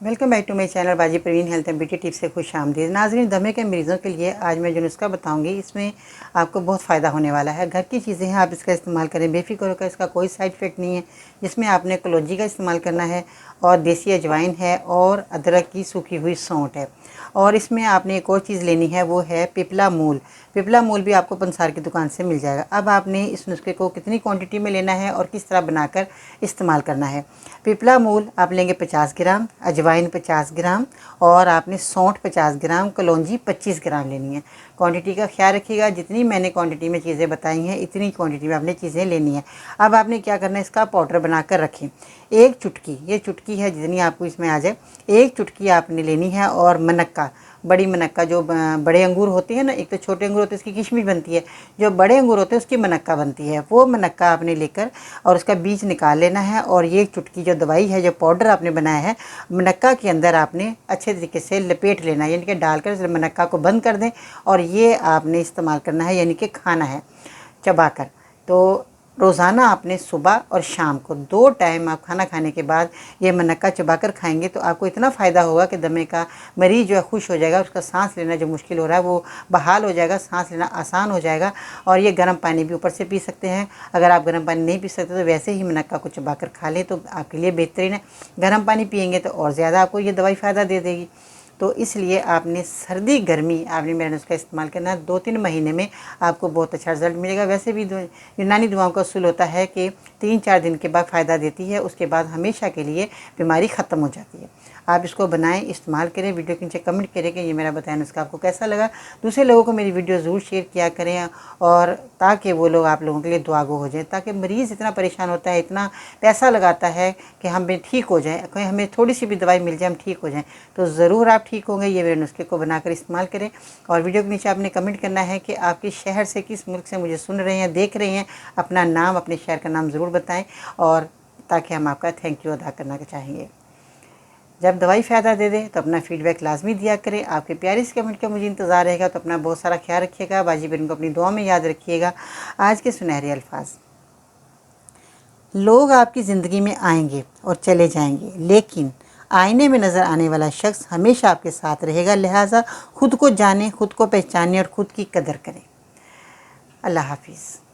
Welcome back to my channel Baji Parveen health and beauty tips से खुश आमदीद। नाज़रीन, दमे के मरीज़ों के लिए आज मैं जो नुस्खा बताऊंगी इसमें आपको बहुत फ़ायदा होने वाला है। घर की चीज़ें हैं, आप इसका इस्तेमाल करें, बेफिक्र होकर। इसका कोई साइड इफ़ेक्ट नहीं है। जिसमें आपने कलौंजी का इस्तेमाल करना है और देसी अजवाइन है और अदरक की सूखी हुई सौंठ है। और इसमें आपने एक और चीज़ लेनी है, वो है पिपला मूल। पिपला मूल भी आपको पंसार की दुकान से मिल जाएगा। अब आपने इस नुस्खे को कितनी क्वांटिटी में लेना है और किस तरह बनाकर इस्तेमाल करना है। पिपला मूल आप लेंगे 50 ग्राम, अजवाइन 50 ग्राम और आपने सौंठ 50 ग्राम, कलौंजी 25 ग्राम लेनी है। क्वांटिटी का ख्याल रखिएगा, जितनी मैंने क्वांटिटी में चीज़ें बताई हैं इतनी क्वांटिटी में आपने चीज़ें लेनी है। अब आपने क्या करना है, इसका पाउडर बनाकर रखें। एक चुटकी, ये चुटकी है जितनी आपको इसमें आ जाए, एक चुटकी आपने लेनी है। और मनक्का, बड़ी मनक्का, जो बड़े अंगूर होते हैं ना, एक तो छोटे अंगूर होते हैं उसकी किशमिश बनती है, जो बड़े अंगूर होते हैं उसकी मनक्का बनती है। वो मनक्का आपने लेकर और उसका बीज निकाल लेना है। और ये चुटकी जो दवाई है, जो पाउडर आपने बनाया है, मनक्का के अंदर आपने अच्छे तरीके से लपेट लेना है, यानी कि डालकर मनक्का को बंद कर दें। और ये आपने इस्तेमाल करना है, यानी कि खाना है चबाकर। तो रोज़ाना आपने सुबह और शाम को 2 टाइम आप खाना खाने के बाद ये मनक्का चबाकर खाएंगे तो आपको इतना फ़ायदा होगा कि दमे का मरीज़ जो है खुश हो जाएगा। उसका सांस लेना जो मुश्किल हो रहा है वो बहाल हो जाएगा, सांस लेना आसान हो जाएगा। और ये गर्म पानी भी ऊपर से पी सकते हैं। अगर आप गर्म पानी नहीं पी सकते तो वैसे ही मनक्का को चबाकर खा लें तो आपके लिए बेहतरीन है। गर्म पानी पिएंगे तो और ज़्यादा आपको ये दवाई फ़ायदा दे देगी। तो इसलिए आपने सर्दी गर्मी आपने मेरा नुस्खा इस्तेमाल करना है। 2-3 महीने में आपको बहुत अच्छा रिजल्ट मिलेगा। वैसे भी यूनानी दुआओं का उसूल होता है कि 3-4 दिन के बाद फ़ायदा देती है, उसके बाद हमेशा के लिए बीमारी ख़त्म हो जाती है। आप इसको बनाएं, इस्तेमाल करें। वीडियो के नीचे कमेंट करें कि ये मेरा बताया नुस्खा आपको कैसा लगा। दूसरे लोगों को मेरी वीडियो ज़रूर शेयर किया करें, और ताकि वो लोग आप लोगों के लिए दुआगो हो जाए। ताकि मरीज़ इतना परेशान होता है, इतना पैसा लगाता है कि हमें ठीक हो जाए, कहीं हमें थोड़ी सी भी दवाई मिल जाए हम ठीक हो जाएँ, तो ज़रूर आप ठीक होंगे। ये मेरे नुस्खे को बनाकर इस्तेमाल करें। और वीडियो के नीचे आपने कमेंट करना है कि आप किस शहर से, किस मुल्क से मुझे सुन रहे हैं, देख रहे हैं। अपना नाम, अपने शहर का नाम ज़रूर बताएं, और ताकि हम आपका थैंक यू अदा करना चाहेंगे। जब दवाई फ़ायदा दे दे तो अपना फीडबैक लाजमी दिया करें। आपके प्यारे से कमेंट का मुझे इंतज़ार रहेगा। तो अपना बहुत सारा ख्याल रखिएगा। बाजी बहन को अपनी दुआ में याद रखिएगा। आज के सुनहरे अल्फाज, लोग आपकी ज़िंदगी में आएंगे और चले जाएंगे, लेकिन आईने में नज़र आने वाला शख्स हमेशा आपके साथ रहेगा। लिहाजा खुद को जानें, खुद को पहचानें और ख़ुद की कदर करें। अल्लाह हाफिज़।